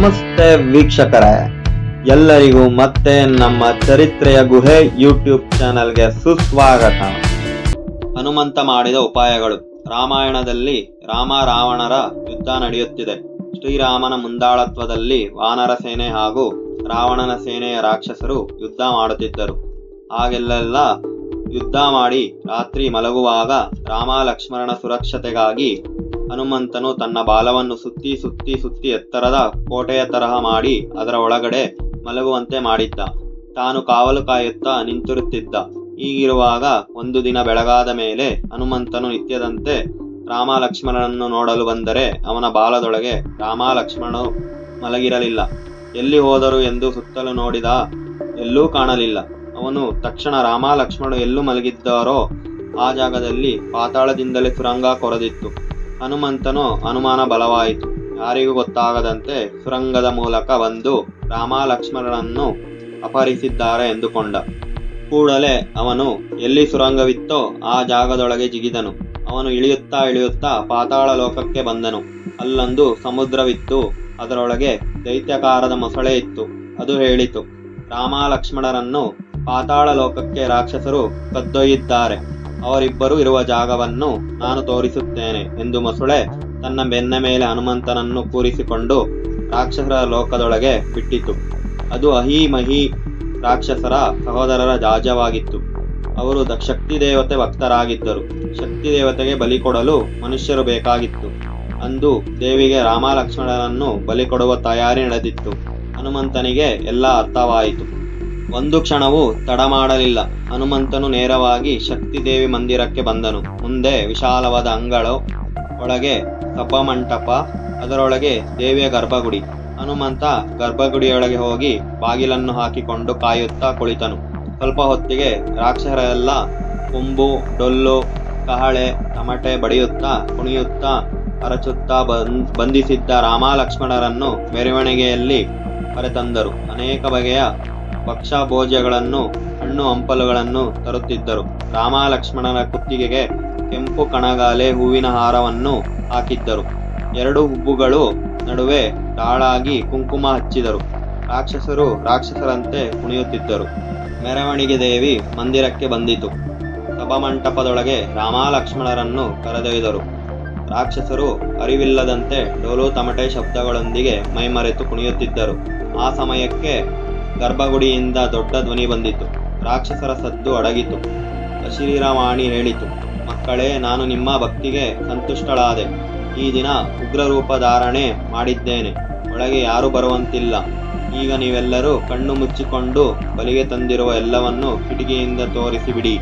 ನಮಸ್ತೆ ವೀಕ್ಷಕರೇ, ಎಲ್ಲರಿಗೂ ಮತ್ತೆ ನಮ್ಮ ಚರಿತ್ರೆಯ ಗುಹೆ ಯೂಟ್ಯೂಬ್ ಚಾನಲ್ಗೆ ಸುಸ್ವಾಗತ. ಹನುಮಂತ ಮಾಡಿದ ಉಪಾಯಗಳು. ರಾಮಾಯಣದಲ್ಲಿ ರಾಮ ರಾವಣರ ಯುದ್ಧ ನಡೆಯುತ್ತಿದೆ. ಶ್ರೀರಾಮನ ಮುಂದಾಳತ್ವದಲ್ಲಿ ವಾನರ ಸೇನೆ ಹಾಗೂ ರಾವಣನ ಸೇನೆಯ ರಾಕ್ಷಸರು ಯುದ್ಧ ಮಾಡುತ್ತಿದ್ದರು. ಹಾಗೆಲ್ಲ ಯುದ್ಧ ಮಾಡಿ ರಾತ್ರಿ ಮಲಗುವಾಗ ರಾಮ ಲಕ್ಷ್ಮಣನ ಸುರಕ್ಷತೆಗಾಗಿ ಹನುಮಂತನು ತನ್ನ ಬಾಲವನ್ನು ಸುತ್ತಿ ಎತ್ತರದ ಕೋಟೆಯ ತರಹ ಮಾಡಿ ಅದರ ಒಳಗಡೆ ಮಲಗುವಂತೆ ಮಾಡಿದ್ದ. ತಾನು ಕಾವಲು ಕಾಯುತ್ತಾ ನಿಂತಿರುತ್ತಿದ್ದ. ಹೀಗಿರುವಾಗ ಒಂದು ದಿನ ಬೆಳಗಾದ ಮೇಲೆ ಹನುಮಂತನು ನಿತ್ಯದಂತೆ ರಾಮ ಲಕ್ಷ್ಮಣನನ್ನು ನೋಡಲು ಬಂದರೆ ಅವನ ಬಾಲದೊಳಗೆ ರಾಮ ಲಕ್ಷ್ಮಣನು ಮಲಗಿರಲಿಲ್ಲ. ಎಲ್ಲಿ ಹೋದರು ಎಂದು ಸುತ್ತಲೂ ನೋಡಿದ, ಎಲ್ಲೂ ಕಾಣಲಿಲ್ಲ. ಅವನು ತಕ್ಷಣ ರಾಮ ಲಕ್ಷ್ಮಣನು ಎಲ್ಲೂ ಮಲಗಿದ್ದಾರೋ ಆ ಜಾಗದಲ್ಲಿ ಪಾತಾಳದಿಂದಲೇ ಸುರಂಗ ಕೊರೆದಿತ್ತು. ಹನುಮಂತನು ಅನುಮಾನ ಬಲವಾಯಿತು. ಯಾರಿಗೂ ಗೊತ್ತಾಗದಂತೆ ಸುರಂಗದ ಮೂಲಕ ಬಂದು ರಾಮ ಲಕ್ಷ್ಮಣನನ್ನು ಅಪಹರಿಸಿದ್ದಾರೆ ಎಂದುಕೊಂಡ. ಕೂಡಲೇ ಅವನು ಎಲ್ಲಿ ಸುರಂಗವಿತ್ತೋ ಆ ಜಾಗದೊಳಗೆ ಜಿಗಿದನು. ಅವನು ಇಳಿಯುತ್ತಾ ಪಾತಾಳ ಲೋಕಕ್ಕೆ ಬಂದನು. ಅಲ್ಲೊಂದು ಸಮುದ್ರವಿತ್ತು. ಅದರೊಳಗೆ ದೈತ್ಯಕಾರದ ಮೊಸಳೆ ಇತ್ತು. ಅದು ಹೇಳಿತು, ರಾಮ ಲಕ್ಷ್ಮಣರನ್ನು ಪಾತಾಳ ಲೋಕಕ್ಕೆ ರಾಕ್ಷಸರು ಕದ್ದೊಯ್ದಿದ್ದಾರೆ. ಅವರಿಬ್ಬರು ಇರುವ ಜಾಗವನ್ನು ನಾನು ತೋರಿಸುತ್ತೇನೆ ಎಂದು ಮೊಸಳೆ ತನ್ನ ಬೆನ್ನ ಮೇಲೆ ಹನುಮಂತನನ್ನು ಕೂರಿಸಿಕೊಂಡು ರಾಕ್ಷಸರ ಲೋಕದೊಳಗೆ ಬಿಟ್ಟಿತು. ಅದು ಅಹಿಮಹಿ ರಾಕ್ಷಸರ ಸಹೋದರರ ರಾಜ್ಯವಾಗಿತ್ತು. ಅವರು ಶಕ್ತಿ ದೇವತೆ ಭಕ್ತರಾಗಿದ್ದರು. ಶಕ್ತಿ ದೇವತೆಗೆ ಬಲಿ ಕೊಡಲು ಮನುಷ್ಯರು ಬೇಕಾಗಿತ್ತು. ಅಂದು ದೇವಿಗೆ ರಾಮ ಲಕ್ಷ್ಮಣರನ್ನು ಬಲಿ ಕೊಡುವ ತಯಾರಿ ನಡೆದಿತ್ತು. ಹನುಮಂತನಿಗೆ ಎಲ್ಲ ಅರ್ಥವಾಯಿತು. ಒಂದು ಕ್ಷಣವೂ ತಡ ಮಾಡಲಿಲ್ಲ. ಹನುಮಂತನು ನೇರವಾಗಿ ಶಕ್ತಿ ದೇವಿ ಮಂದಿರಕ್ಕೆ ಬಂದನು. ಮುಂದೆ ವಿಶಾಲವಾದ ಅಂಗಳು, ಒಳಗೆ ಸಭಾಮಂಟಪ, ಅದರೊಳಗೆ ದೇವಿಯ ಗರ್ಭಗುಡಿ. ಹನುಮಂತ ಗರ್ಭಗುಡಿಯೊಳಗೆ ಹೋಗಿ ಬಾಗಿಲನ್ನು ಹಾಕಿಕೊಂಡು ಕಾಯುತ್ತಾ ಕುಳಿತನು. ಸ್ವಲ್ಪ ಹೊತ್ತಿಗೆ ರಾಕ್ಷಸರೆಲ್ಲ ಕೊಂಬು, ಡೊಳ್ಳು, ಕಹಳೆ, ತಮಟೆ ಬಡಿಯುತ್ತಾ ಕುಣಿಯುತ್ತಾ ಅರಚುತ್ತಾ ಬಂಧಿಸಿದ್ದ ರಾಮ ಲಕ್ಷ್ಮಣರನ್ನು ಮೆರವಣಿಗೆಯಲ್ಲಿ ಕರೆತಂದರು. ಅನೇಕ ಬಗೆಯ ಭಕ್ಷ್ಯಭೋಜ್ಯಗಳನ್ನು, ಹಣ್ಣು ಹಂಪಲುಗಳನ್ನು ತರುತ್ತಿದ್ದರು. ರಾಮ ಲಕ್ಷ್ಮಣನ ಕುತ್ತಿಗೆಗೆ ಕೆಂಪು ಕಣಗಾಲೆ ಹೂವಿನ ಹಾರವನ್ನು ಹಾಕಿದ್ದರು. ಎರಡು ಹುಬ್ಬುಗಳು ನಡುವೆ ಢಾಳಾಗಿ ಕುಂಕುಮ ಹಚ್ಚಿದರು. ರಾಕ್ಷಸರು ರಾಕ್ಷಸರಂತೆ ಕುಣಿಯುತ್ತಿದ್ದರು. ಮೆರವಣಿಗೆ ದೇವಿ ಮಂದಿರಕ್ಕೆ ಬಂದಿತು. ಸಭಾಮಂಟಪದೊಳಗೆ ರಾಮ ಲಕ್ಷ್ಮಣರನ್ನು ಕರೆದೊಯ್ದರು. ರಾಕ್ಷಸರು ಅರಿವಿಲ್ಲದಂತೆ ಡೋಲು ತಮಟೆ ಶಬ್ದಗಳೊಂದಿಗೆ ಮೈಮರೆತು ಕುಣಿಯುತ್ತಿದ್ದರು. ಆ ಸಮಯಕ್ಕೆ ಗರ್ಭಗುಡಿಯಿಂದ ದೊಡ್ಡ ಧ್ವನಿ ಬಂದಿತು. ರಾಕ್ಷಸರ ಸದ್ದು ಅಡಗಿತು. ಅಶರೀರವಾಣಿ ಹೇಳಿತು, ಮಕ್ಕಳೇ, ನಾನು ನಿಮ್ಮ ಭಕ್ತಿಗೆ ಸಂತುಷ್ಟಳಾದೆ. ಈ ದಿನ ಉಗ್ರರೂಪ ಧಾರಣೆ ಮಾಡಿದ್ದೇನೆ. ಒಳಗೆ ಯಾರು ಬರುವಂತಿಲ್ಲ. ಈಗ ನೀವೆಲ್ಲರೂ ಕಣ್ಣು ಮುಚ್ಚಿಕೊಂಡು ಬಲಿಗೆ ತಂದಿರುವ ಎಲ್ಲವನ್ನು ಕಿಟಕಿಯಿಂದ ತೋರಿಸಿಬಿಡಿ.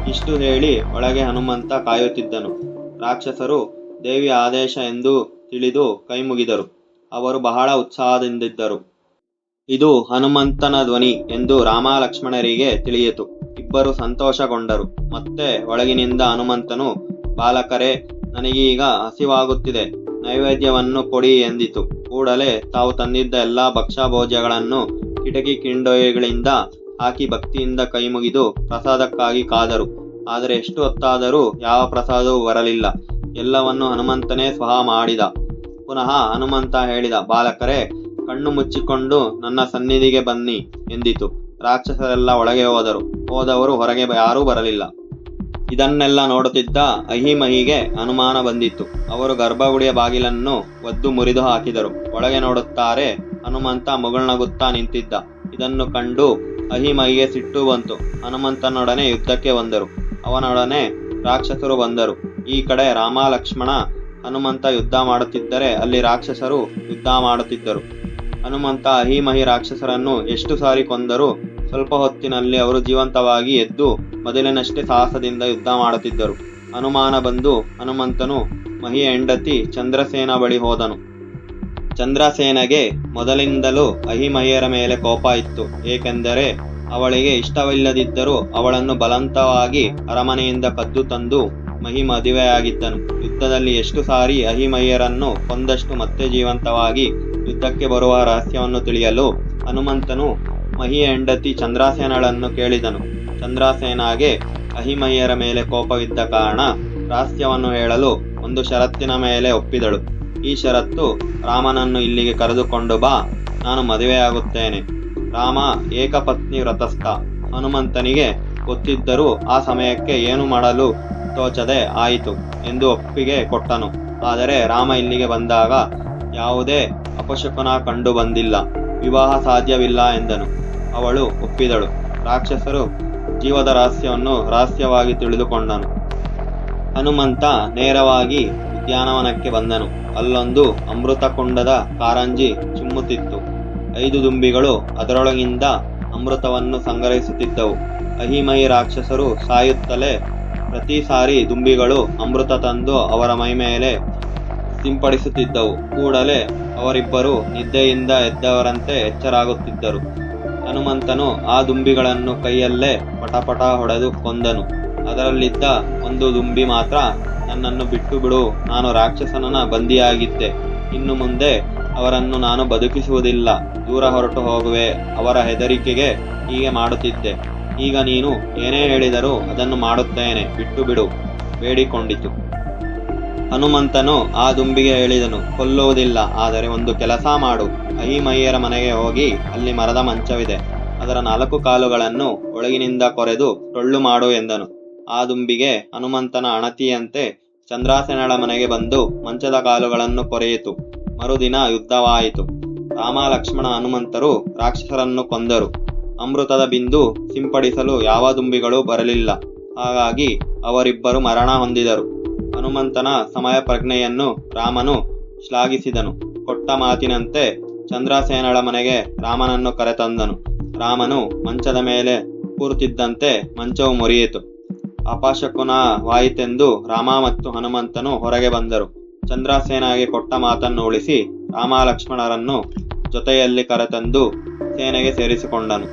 ಇಷ್ಟು ಹೇಳಿ ಒಳಗೆ ಹನುಮಂತ ಕಾಯುತ್ತಿದ್ದನು. ರಾಕ್ಷಸರು ದೇವಿಯ ಆದೇಶ ಎಂದು ತಿಳಿದು ಕೈಮುಗಿದರು. ಅವರು ಬಹಳ ಉತ್ಸಾಹದಿಂದಿದ್ದರು. ಇದು ಹನುಮಂತನ ಧ್ವನಿ ಎಂದು ರಾಮ ಲಕ್ಷ್ಮಣರಿಗೆ ತಿಳಿಯಿತು. ಇಬ್ಬರು ಸಂತೋಷಗೊಂಡರು. ಮತ್ತೆ ಒಳಗಿನಿಂದ ಹನುಮಂತನು, ಬಾಲಕರೇ, ನನಗೀಗ ಹಸಿವಾಗುತ್ತಿದೆ, ನೈವೇದ್ಯವನ್ನು ಕೊಡಿ ಎಂದಿತು. ಕೂಡಲೇ ತಾವು ತಂದಿದ್ದ ಎಲ್ಲಾ ಭಕ್ಷ್ಯಭೋಜ್ಯಗಳನ್ನು ಕಿಟಕಿ ಕಿಂಡೊಯ್ಗಳಿಂದ ಹಾಕಿ ಭಕ್ತಿಯಿಂದ ಕೈಮುಗಿದು ಪ್ರಸಾದಕ್ಕಾಗಿ ಕಾದರು. ಆದರೆ ಎಷ್ಟು ಹೊತ್ತಾದರೂ ಯಾವ ಪ್ರಸಾದವೂ ಬರಲಿಲ್ಲ. ಎಲ್ಲವನ್ನು ಹನುಮಂತನೇ ಸ್ವಹ ಮಾಡಿದ. ಪುನಃ ಹನುಮಂತ ಹೇಳಿದ, ಬಾಲಕರೇ, ಕಣ್ಣು ಮುಚ್ಚಿಕೊಂಡು ನನ್ನ ಸನ್ನಿಧಿಗೆ ಬನ್ನಿ ಎಂದಿತು. ರಾಕ್ಷಸರೆಲ್ಲ ಒಳಗೆ ಹೋದವರು ಹೊರಗೆ ಯಾರೂ ಬರಲಿಲ್ಲ. ಇದನ್ನೆಲ್ಲ ನೋಡುತ್ತಿದ್ದ ಅಹಿಮಹಿಗೆ ಅನುಮಾನ ಬಂದಿತ್ತು. ಅವರು ಗರ್ಭಗುಡಿಯ ಬಾಗಿಲನ್ನು ಒದ್ದು ಮುರಿದು ಹಾಕಿದರು. ಒಳಗೆ ನೋಡುತ್ತಾರೆ, ಹನುಮಂತ ಮುಗುಳ್ನಗುತ್ತಾ ನಿಂತಿದ್ದ. ಇದನ್ನು ಕಂಡು ಅಹಿಮಹಿಗೆ ಸಿಟ್ಟು ಬಂತು. ಹನುಮಂತನೊಡನೆ ಯುದ್ಧಕ್ಕೆ ಬಂದರು. ಅವನೊಡನೆ ರಾಕ್ಷಸರು ಬಂದರು. ಈ ಕಡೆ ರಾಮ ಲಕ್ಷ್ಮಣ ಹನುಮಂತ ಯುದ್ಧ ಮಾಡುತ್ತಿದ್ದರೆ ಅಲ್ಲಿ ರಾಕ್ಷಸರು ಯುದ್ಧ ಮಾಡುತ್ತಿದ್ದರು. ಹನುಮಂತ ಅಹಿಮಹಿ ರಾಕ್ಷಸರನ್ನು ಎಷ್ಟು ಸಾರಿ ಕೊಂದರೂ ಸ್ವಲ್ಪ ಹೊತ್ತಿನಲ್ಲಿ ಅವರು ಜೀವಂತವಾಗಿ ಎದ್ದು ಮೊದಲಿನಷ್ಟೇ ಸಾಹಸದಿಂದ ಯುದ್ಧ ಮಾಡುತ್ತಿದ್ದರು. ಅನುಮಾನ ಬಂದು ಹನುಮಂತನು ಮಹಿಯ ಹೆಂಡತಿ ಚಂದ್ರಸೇನ ಬಳಿ ಹೋದನು. ಚಂದ್ರಸೇನೆಗೆ ಮೊದಲಿಂದಲೂ ಅಹಿಮಹಿಯರ ಮೇಲೆ ಕೋಪ ಇತ್ತು. ಏಕೆಂದರೆ ಅವಳಿಗೆ ಇಷ್ಟವಿಲ್ಲದಿದ್ದರೂ ಅವಳನ್ನು ಬಲವಂತವಾಗಿ ಅರಮನೆಯಿಂದ ಕದ್ದು ತಂದು ಮಹಿ ಮದುವೆಯಾಗಿದ್ದನು. ಯುದ್ಧದಲ್ಲಿ ಎಷ್ಟು ಸಾರಿ ಅಹಿಮಹಿಯರನ್ನು ಕೊಂದಷ್ಟು ಮತ್ತೆ ಜೀವಂತವಾಗಿ ಯುದ್ಧಕ್ಕೆ ಬರುವ ರಹಸ್ಯವನ್ನು ತಿಳಿಯಲು ಹನುಮಂತನು ಮಹಿಯ ಹೆಂಡತಿ ಚಂದ್ರಸೇನಳನ್ನು ಕೇಳಿದನು. ಚಂದ್ರಸೇನಾಗೆ ಅಹಿಮಹಿಯರ ಮೇಲೆ ಕೋಪವಿದ್ದ ಕಾರಣ ರಹಸ್ಯವನ್ನು ಹೇಳಲು ಒಂದು ಷರತ್ತಿನ ಮೇಲೆ ಒಪ್ಪಿದಳು. ಈ ಷರತ್ತು, ರಾಮನನ್ನು ಇಲ್ಲಿಗೆ ಕರೆದುಕೊಂಡು ಬಾ, ನಾನು ಮದುವೆಯಾಗುತ್ತೇನೆ. ರಾಮ ಏಕಪತ್ನಿ ವ್ರತಸ್ಥ. ಹನುಮಂತನಿಗೆ ಗೊತ್ತಿದ್ದರೂ ಆ ಸಮಯಕ್ಕೆ ಏನು ಮಾಡಲು ತೋಚದೆ ಆಯಿತು ಎಂದು ಒಪ್ಪಿಗೆ ಕೊಟ್ಟನು. ಆದರೆ ರಾಮ ಇಲ್ಲಿಗೆ ಬಂದಾಗ ಯಾವುದೇ ಅಪಶಕುನ ಕಂಡು ಬಂದಿಲ್ಲ, ವಿವಾಹ ಸಾಧ್ಯವಿಲ್ಲ ಎಂದನು. ಅವಳು ಒಪ್ಪಿದಳು. ರಾಕ್ಷಸರು ಜೀವದ ರಹಸ್ಯವನ್ನು ರಹಸ್ಯವಾಗಿ ತಿಳಿದುಕೊಂಡನು. ಹನುಮಂತ ನೇರವಾಗಿ ಉದ್ಯಾನವನಕ್ಕೆ ಬಂದನು. ಅಲ್ಲೊಂದು ಅಮೃತ ಕುಂಡದ ಕಾರಂಜಿ ಚಿಮ್ಮುತ್ತಿತ್ತು. 5 ದುಂಬಿಗಳು ಅದರೊಳಗಿಂದ ಅಮೃತವನ್ನು ಸಂಗ್ರಹಿಸುತ್ತಿದ್ದವು. ಅಹಿಮಯಿ ರಾಕ್ಷಸರು ಸಾಯುತ್ತಲೇ ಪ್ರತಿ ಸಾರಿ ದುಂಬಿಗಳು ಅಮೃತ ತಂದು ಅವರ ಮೈಮೇಲೆ ಸಿಂಪಡಿಸುತ್ತಿದ್ದವು. ಕೂಡಲೇ ಅವರಿಬ್ಬರು ನಿದ್ದೆಯಿಂದ ಎದ್ದವರಂತೆ ಎಚ್ಚರಾಗುತ್ತಿದ್ದರು. ಹನುಮಂತನು ಆ ದುಂಬಿಗಳನ್ನು ಕೈಯಲ್ಲೇ ಪಟಪಟ ಹೊಡೆದು ಕೊಂದನು. ಅದರಲ್ಲಿದ್ದ ಒಂದು ದುಂಬಿ ಮಾತ್ರ, ನನ್ನನ್ನು ಬಿಟ್ಟು ಬಿಡು, ನಾನು ರಾಕ್ಷಸನ ಬಂದಿಯಾಗಿದ್ದೆ. ಇನ್ನು ಮುಂದೆ ಅವರನ್ನು ನಾನು ಬದುಕಿಸುವುದಿಲ್ಲ, ದೂರ ಹೊರಟು ಹೋಗುವೆ. ಅವರ ಹೆದರಿಕೆಗೆ ಹೀಗೆ ಮಾಡುತ್ತಿದ್ದೆ. ಈಗ ನೀನು ಏನೇ ಹೇಳಿದರೂ ಅದನ್ನು ಮಾಡುತ್ತೇನೆ, ಬಿಟ್ಟು ಬಿಡು, ಬೇಡಿಕೊಂಡಿತು. ಹನುಮಂತನು ಆ ದುಂಬಿಗೆ ಹೇಳಿದನು, ಕೊಲ್ಲುವುದಿಲ್ಲ, ಆದರೆ ಒಂದು ಕೆಲಸ ಮಾಡು. ಅಹಿಮಯ್ಯರ ಮನೆಗೆ ಹೋಗಿ ಅಲ್ಲಿ ಮರದ ಮಂಚವಿದೆ, ಅದರ 4 ಕಾಲುಗಳನ್ನು ಒಳಗಿನಿಂದ ಕೊರೆದು ಟೊಳ್ಳು ಮಾಡು ಎಂದನು. ಆ ದುಂಬಿಗೆ ಹನುಮಂತನ ಅಣತಿಯಂತೆ ಚಂದ್ರಾಸೇನಳ ಮನೆಗೆ ಬಂದು ಮಂಚದ ಕಾಲುಗಳನ್ನು ಕೊರೆಯಿತು. ಮರುದಿನ ಯುದ್ಧವಾಯಿತು. ರಾಮ, ಲಕ್ಷ್ಮಣ, ಹನುಮಂತರು ರಾಕ್ಷಸರನ್ನು ಕೊಂದರು. ಅಮೃತದ ಬಿಂದು ಸಿಂಪಡಿಸಲು ಯಾವ ದುಂಬಿಗಳೂ ಬರಲಿಲ್ಲ. ಹಾಗಾಗಿ ಅವರಿಬ್ಬರು ಮರಣ ಹೊಂದಿದರು. ಹನುಮಂತನ ಸಮಯ ಪ್ರಜ್ಞೆಯನ್ನು ರಾಮನು ಶ್ಲಾಘಿಸಿದನು. ಕೊಟ್ಟ ಮಾತಿನಂತೆ ಚಂದ್ರಸೇನಳ ಮನೆಗೆ ರಾಮನನ್ನು ಕರೆತಂದನು. ರಾಮನು ಮಂಚದ ಮೇಲೆ ಕೂರುತ್ತಿದ್ದಂತೆ ಮಂಚವು ಮುರಿಯಿತು. ಅಪಶಕುನವಾಯಿತೆಂದು ರಾಮ ಮತ್ತು ಹನುಮಂತನು ಹೊರಗೆ ಬಂದರು. ಚಂದ್ರಸೇನಗೆ ಕೊಟ್ಟ ಮಾತನ್ನು ಉಳಿಸಿ ರಾಮ ಲಕ್ಷ್ಮಣರನ್ನು ಜೊತೆಯಲ್ಲಿ ಕರೆತಂದು ಸೇನೆಗೆ ಸೇರಿಸಿಕೊಂಡನು.